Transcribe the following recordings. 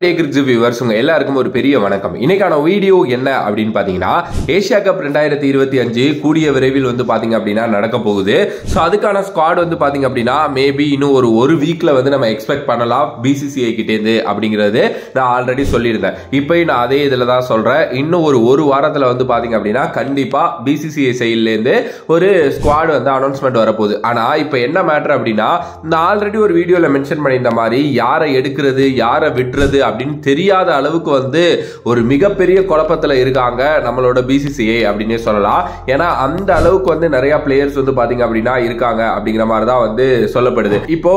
எல்லாருக்கும் ஒரு பெரிய வணக்கம். இன்னைக்கான வீடியோ என்ன அப்படின்னு பாத்தீங்கன்னா, ஏசியா கப் 2025 கூடிய விரைவில் வந்து பாத்தீங்க அப்படின்னா நடக்க போகுது. சோ அதுக்கான ஸ்குவாட் வந்து பாத்தீங்க அப்படின்னா மேபி இன்னும் ஒரு வீக்ல வந்து நம்ம எக்ஸ்பெக்ட் பண்ணலாம் பிசிசிஐ கிட்ட இருந்து அப்படிங்கிறது நான் ஆல்ரெடி சொல்லியிருந்தேன். இப்போ நான் அதே இதுல தான் சொல்றேன். இன்னும் ஒரு வாரத்துல வந்து பாத்தீங்க அப்படின்னா கண்டிப்பா பிசிசிஐ சைட்ல இருந்து ஒரு ஸ்குவாட் வந்து அனௌன்ஸ்மெண்ட் வரப்போகுது. ஆனா இப்போ என்ன மேட்டர் அப்படின்னா, நான் ஆல்ரெடி ஒரு வீடியோல மென்ஷன் பண்ணியிருந்த மாதிரி யாரை எடுக்கிறது யாரை விட்டுறது அப்படின்னு தெரியாத அளவுக்கு வந்து ஒரு மிகப்பெரிய குழப்பத்துல இருக்காங்க நம்மளோட பிசிசிஐ அப்படின்னே சொல்லலாம். ஏன்னா அந்த அளவுக்கு வந்து நிறைய பிளேயர்ஸ் வந்து பாத்தீங்க அப்படின்னா இருக்காங்க அப்படிங்கிற மாதிரி தான் வந்து சொல்லப்படுது. இப்போ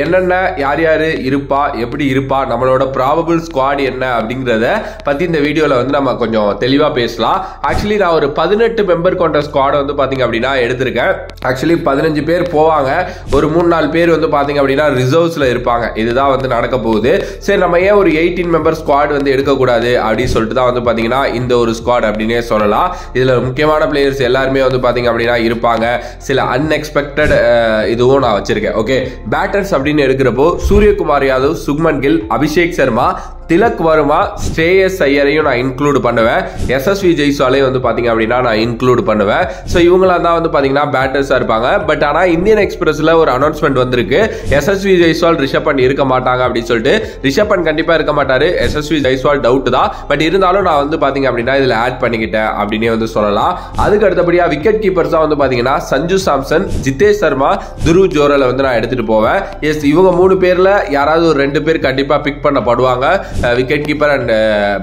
என்னென்ன யார் யாரு இருப்பா எப்படி இருப்பா நம்மளோட ப்ராபபிள் ஸ்குவாட் என்ன அப்படிங்கறத பத்தி இந்த வீடியோல வந்து நம்ம கொஞ்சம் தெளிவா பேசலாம். ஆக்சுவலி நான் ஒரு 18 மெம்பர் கொண்ட ஸ்குவாட் வந்து பாத்தீங்க அப்படின்னா எடுத்திருக்கேன். ஆக்சுவலி 15 பேர் போவாங்க, ஒரு 3-4 பேர் வந்து பாத்தீங்க அப்படின்னா ரிசர்வ்ஸ்ல இருப்பாங்க. இதுதான் வந்து நடக்க போகுது. சரி, நம்ம ஏன் ஒரு 18 மெம்பர் ஸ்குவாட் வந்து எடுக்கக்கூடாது அப்படின்னு சொல்லிட்டு தான் வந்து பாத்தீங்கன்னா இந்த ஒரு ஸ்குவாட் அப்படின்னே சொல்லலாம். இதுல முக்கியமான பிளேயர்ஸ் எல்லாருமே வந்து பாத்தீங்க அப்படின்னா இருப்பாங்க. சில அன்எக்ஸ்பெக்டட் இதுவும் நான் வச்சிருக்கேன். ஓகே, பேட்டர்ஸ் அப்படின்னு எடுக்கிறப்போ சூரியகுமார் யாதவ், சுக்மன் கில், அபிஷேக் சர்மா, திலக் வர்மா, ஸ்ரேயஸ் ஐயரையும் நான் இன்க்ளூட் பண்ணுவேன். எஸ்எஸ்வி ஜெய்ஸ்வாலையும் வந்து பாத்தீங்க அப்படின்னா நான் இன்க்ளூட் பண்ணுவேன். ஸோ இவங்களாம் தான் வந்து பாத்தீங்கன்னா பேட்டர்ஸா இருப்பாங்க. பட் ஆனால் இந்தியன் எக்ஸ்பிரஸ்ல ஒரு அனௌன்ஸ்மெண்ட் வந்திருக்கு, எஸ்எஸ்வி ஜெய்ஸ்வால் ரிஷப் பண்ட் இருக்க மாட்டாங்க அப்படின்னு சொல்லிட்டு. ரிஷப் பண்ட் கண்டிப்பா இருக்க மாட்டாரு, எஸ்எஸ்வி ஜெய்ஸ்வால் டவுட் தான். பட் இருந்தாலும் நான் வந்து பாத்தீங்க அப்படின்னா இதுல ஆட் பண்ணிக்கிட்டேன் அப்படின்னே வந்து சொல்லலாம். அதுக்கு அடுத்தபடியா விக்கெட் கீப்பர்ஸ் தான் வந்து பாத்தீங்கன்னா சஞ்சு சாம்சன், ஜிதேஷ் சர்மா, துருவ் ஜோரலை வந்து நான் எடுத்துட்டு போவேன். எஸ், இவங்க 3 பேர்ல யாராவது ஒரு 2 பேர் கண்டிப்பா பிக் பண்ணப்படுவாங்க, wicket keeper and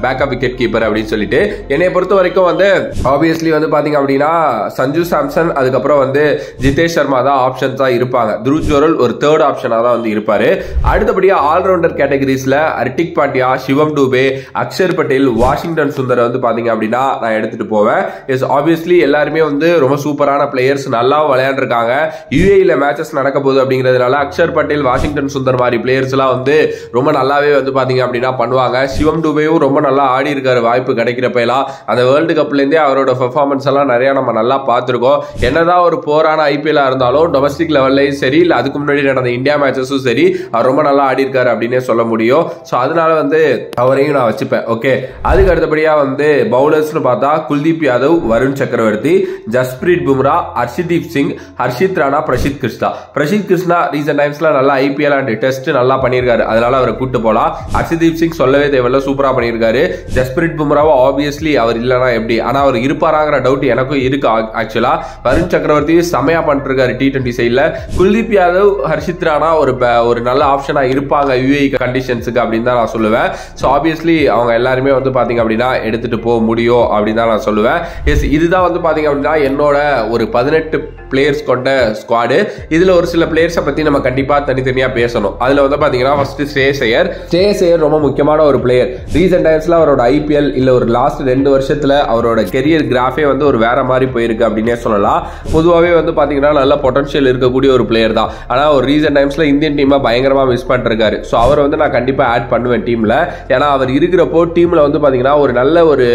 backup wicket keeper அப்படின்னு சொல்லிட்டு. என்னை பொறுத்த வரைக்கும் வந்து ஆப்வியஸ்லி வந்து பாத்தீங்க அப்படின்னா சஞ்சு சாம்சன் அதுக்கப்புறம் வந்து ஜிதேஷ் சர்மா தான் ஆப்ஷன்ஸா இருப்பாங்க. துருவ் ஜோரல் ஒரு தேர்ட் ஆப்ஷனா தான் வந்து இருப்பாரு. அடுத்தபடியா ஆல்ரவுண்டர் கேட்டகரிஸ்ல ஹர்திக் பாண்டியா, சிவம் டூபே, அக்ஷர் பட்டேல், வாஷிங்டன் சுந்தர் வந்து பாத்தீங்க அப்படின்னா நான் எடுத்துட்டு போவேன். எஸ், ஆப்வியஸ்லி எல்லாருமே வந்து ரொம்ப சூப்பரான பிளேயர்ஸ், நல்லா விளையாண்டுருக்காங்க. யுஏஇல மேட்சஸ் நடக்க போகுது அப்படிங்கிறதுனால அக்ஷர் பட்டேல், வாஷிங்டன் சுந்தர் மாதிரி பிளேயர்ஸ் எல்லாம் வந்து ரொம்ப நல்லாவே வந்து பாத்தீங்க அப்படின்னா பண்ணுவாங்க. சிவம் டூபேவும் ரொம்ப நல்லா ஆடி இருக்காரு. வாய்ப்பு கிடைக்கிறப்ப எல்லாம் அந்த வேர்ல்டு கப்ல இருந்தே அவரோட பெர்ஃபார்மன்ஸ் எல்லாம் நிறைய நம்ம நல்லா பார்த்திருக்கோம். என்னதான் ஒரு போரான ஐபிஎல் இருந்தாலும் டொமஸ்டிக் லெவல்லையும் சரி, இல்ல அதுக்கு முன்னாடி நடந்த இந்தியா மேட்சஸும் சரி, அவர் ரொம்ப நல்லா ஆடி இருக்காரு அப்படின்னே சொல்ல முடியும். சோ அதனால வந்து அவரையும் நான் வச்சுப்பேன். ஓகே, அதுக்கு அடுத்தபடியா வந்து பவுலர்ஸ்னு பார்த்தா குல்தீப் யாதவ், வருண் சக்கரவர்த்தி, ஜஸ்பிரீத் பும்ரா, ஹர்ஷதீப் சிங், ஹர்ஷித் ராணா, பிரசித் கிருஷ்ணா ரீசன்ட் டைம்ஸ்ல நல்லா ஐபிஎல் அண்ட் டெஸ்ட் நல்லா பண்ணியிருக்காரு, அதனால அவரை கூட்டு போலாம். ஹர்ஷதீப் சிங் சொல்லவே தேவையில்ல, சூப்பரா பண்ணியிருக்காரு. ஜஸ்பிரீத் பும்ராவோ ஆப்வியஸ்லி அவர் இல்லைனா எப்படி, ஆனா அவர் இருப்பாராங்கிற டவுட் எனக்கும் இருக்கு. ஆக்சுவலா வருண் சக்கரவர்த்தி செமையா பண்ணிருக்காரு T20 சைட்ல. குல்தீப் யாதவ், ஹர்ஷித் ராணா ஒரு நல்ல ஆப்ஷனா இருப்பாங்க யுஏஇ கண்டிஷன்ஸுக்கு அப்படின்னு தான் நான் சொல்லுவேன். ஸோ ஆப்வியஸ்லி அவங்க எல்லாருமே வந்து பாத்தீங்க அப்படின்னா எடுத்துட்டு போக முடியும் அப்படின்னு தான் நான் சொல்லுவேன். எஸ், இதுதான் வந்து பாத்தீங்க அப்படின்னா என்னோட ஒரு 18 பிளேயர்ஸ் கொண்ட ஸ்குவாடு. இதுல ஒரு சில பிளேயர்ஸை பத்தி நம்ம கண்டிப்பா தனித்தனியா பேசணும். அதுல வந்து பாத்தீங்கன்னா ஃபர்ஸ்ட் ஸ்ரேயஸ் ஐயர் ரொம்ப முக்கியமான ஒரு பிளேயர். ரீசெண்ட் டைம்ஸ்ல அவரோட ஐபிஎல் இல்ல ஒரு லாஸ்ட் 2 வருஷத்துல அவரோட கெரியர் கிராஃபே வந்து ஒரு வேற மாதிரி போயிருக்கு அப்படின்னே சொல்லலாம். பொதுவாகவே வந்து பாத்தீங்கன்னா நல்ல பொட்டன்ஷியல் இருக்கக்கூடிய ஒரு பிளேயர் தான். ஆனா ஒரு ரீசெண்ட் டைம்ஸ்ல இந்தியன் டீமை பயங்கரமா மிஸ் பண்ணிருக்காரு. ஸோ அவர் வந்து நான் கண்டிப்பா ஆட் பண்ணுவேன் டீம்ல. ஏன்னா அவர் இருக்கிறப்போ டீம்ல வந்து பாத்தீங்கன்னா ஒரு நல்ல ஒரு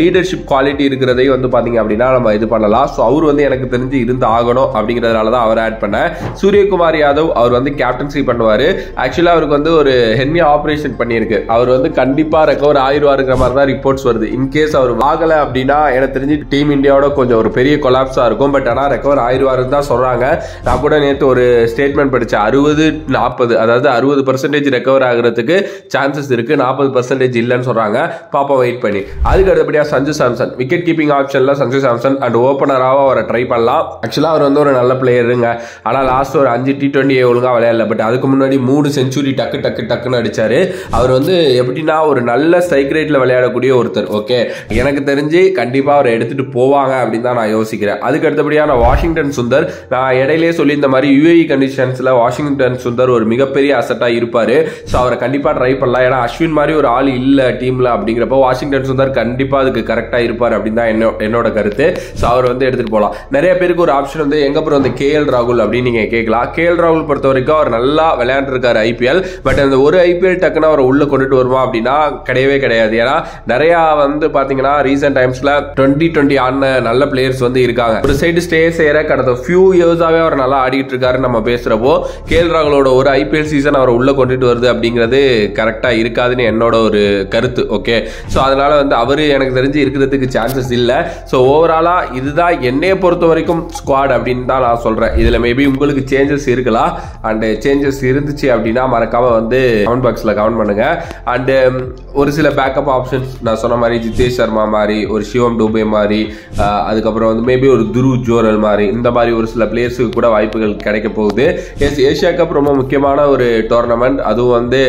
லீடர்ஷிப் குவாலிட்டி இருக்கிறதையும் வந்து பாத்தீங்க அப்படின்னா நம்ம இது பண்ணலாம். ஸோ அவர் வந்து எனக்கு தெரிஞ்சு இருந்து ஆகணும் அப்படிங்கிறதுனால தான் அவர் ஆட் பண்ணேன். சூரியகுமார் யாதவ் அவர் வந்து கேப்டன்சி பண்ணுவாரு. ஆக்சுவலா அவருக்கு வந்து ஒரு ஹெர்னியா ஆபரேஷன் பண்ணியிருக்கு. அவர் வந்து கண்டிப்பா ரெக்கவர் ஆயிருவாருங்கிற மாதிரி தான் ரிப்போர்ட்ஸ் வருது. இன்கேஸ் அவர் ஆகல அப்படின்னா எனக்கு தெரிஞ்சு டீம் இந்தியாவோட கொஞ்சம் ஒரு பெரிய கொலாப்ஸா இருக்கும். பட் ஆனா ரெக்கவர் ஆயிருவாருன்னு தான் சொல்றாங்க. நான் கூட நேற்று ஒரு ஸ்டேட்மெண்ட் படிச்சேன், 60-40, அதாவது 60% ரெக்கவர் ஆகிறதுக்கு சான்சஸ் இருக்கு, 40% இல்லைன்னு சொல்றாங்க. பாப்பா வெயிட் பண்ணி. அதுக்கு அடுத்தபடியா சஞ்சு சாம்சன், விக்கெட் கீப்பிங் ஆப்ஷன்ல சஞ்சு சாம்சன் அண்ட் ஓபனராக அவரை ட்ரை பண்ணலாம். ஆக்சுவலா அவர் வந்து ஒரு நல்ல பிளேயருங்க. ஆனா லாஸ்ட் ஒரு 5 T20 ஒழுங்கா விளையாடல. பட் அதுக்கு முன்னாடி 3 செஞ்சுரி டக்குன்னு அடிச்சாரு. அவர் வந்து எப்படின்னா ஒரு நல்ல ஸ்ட்ரைக் ரேட்ல விளையாடக்கூடிய ஒருத்தர். ஓகே, எனக்கு தெரிஞ்சு கண்டிப்பா அவரை எடுத்துட்டு போவாங்க அப்படின்னு தான் நான் யோசிக்கிறேன். அதுக்கு அடுத்தபடியான வாஷிங்டன் சுந்தர், நான் இடையிலே சொல்லி இந்த மாதிரி யுஏஇ கண்டிஷன்ஸ்ல வாஷிங்டன் சுந்தர் ஒரு மிகப்பெரிய அசட்டா இருப்பாரு. ஸோ அவரை கண்டிப்பா ட்ரை பண்ணலாம். ஏன்னா அஸ்வின் மாதிரி ஒரு ஆள் இல்ல டீம்ல அப்படிங்கிறப்போ வாஷிங்டன் சுந்தர் கண்டிப்பா அதுக்கு கரெக்டா இருப்பாரு அப்படின்னு தான் என்னோட கருத்து. ஸோ அவர் வந்து எடுத்துட்டு போகலாம். நிறைய பேருக்கு ஒரு ஆப்ஷன் வந்து எங்க ப்ரோ இந்த கேஎல் ராகுல் அப்படின்னு நீங்க கேட்கலாம். கேஎல் ராகுல் பொறுத்த வரைக்கும் அவர் நல்லா விளையாண்டுருக்காரு ஐபிஎல். பட் அந்த ஒரு ஐபிஎல் டக்குன்னு அவர் உள்ள கொண்டுட்டு வருமா அப்படின்னா கிடையவே கிடையாது. ஏன்னா நிறைய வந்து பாத்தீங்கன்னா ரீசெண்ட் டைம்ஸ்ல 2020 ஆன நல்ல பிளேயர்ஸ் வந்து இருக்காங்க. ஒரு சைடு ஸ்டே செய்யற கடந்த ஃபியூ இயர்ஸாவே அவர் நல்லா ஆடிட்டு இருக்காரு. நம்ம பேசுறப்போ கேஎல் ராகுலோட ஒரு ஐபிஎல் சீசன் அவர் உள்ள கொண்டுட்டு வருது அப்படிங்கிறது கரெக்டா இருக்காதுன்னு என்னோட ஒரு கருத்து. ஓகே, ஸோ அதனால வந்து அவரு எனக்கு தெரிஞ்சு இருக்கிறதுக்கு சான்சஸ் இல்லை. ஸோ ஓவராலா இதுதான் என்னைய பொறுத்த வரைக்கும் ஸ்குவாட் அப்படின்னு தான் நான் சொல்றேன். இதுல மேபி உங்களுக்கு சேஞ்சஸ் இருக்கலாம். அண்ட் சேஞ்சஸ் இருந்துச்சு அப்படின்னா மறக்காம வந்து கமெண்ட் பாக்ஸ்ல கமெண்ட் பண்ணுங்க. அண்ட் ஒரு சில பேக்கப் ஆப்ஷன்ஸ் நான் சொன்ன மாதிரி ஜிதேஷ் சர்மா மாதிரி, ஒரு சிவம் டூபே மாதிரி, அதுக்கப்புறம் வந்து மேபி ஒரு துருவ் ஜோரல் மாதிரி, இந்த மாதிரி ஒரு சில பிளேயர்ஸுக்கு கூட வாய்ப்புகள் கிடைக்க போகுது. ஏஷியா கப் ரொம்ப முக்கியமான ஒரு டோர்னமெண்ட். அதுவும் வந்து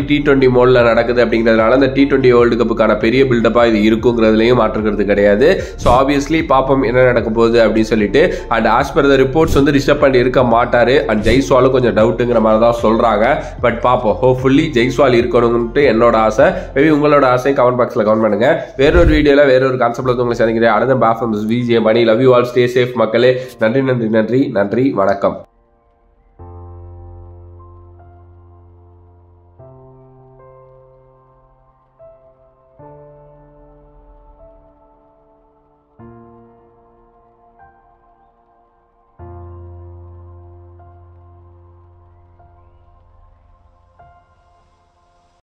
T20 மோட்ல நடக்குது அப்படிங்கிறதுனால இந்த T20 வேர்ல்டு கப்புக்கான பெரிய பில்டப்பா இது இருக்குங்கிறதுலையும் மாற்றுக்கிறது கிடையாது. ஸோ ஆப்வியஸ்லி பாப்போம் என்ன நடக்க போகுது அப்படின்னு சொல்லிட்டு. And as per the reports வந்து ரிஷப் பண்ட் இருக்க மாட்டாரு. அண்ட் ஜெய்ஸ்வாலும் கொஞ்சம் டவுட்டுங்கிற மாதிரி தான் சொல்றாங்க. பட் பாப்போம், ஹோப்ஃபுல்லி ஜெய்ஸ்வால் இருக்கணும்னு என்னோட ஆசை. மேபி உங்களோட ஆசையும் கமெண்ட் பாக்ஸ்ல கமெண்ட் பண்ணுங்க. வேறொரு வீடியோல வேறொரு கான்செப்ட்ல உங்களை சந்திக்கிறேன். அடுத்த பாஃபம் VJ Mani. Love you all, stay safe மக்களே. நன்றி நன்றி நன்றி நன்றி, வணக்கம்.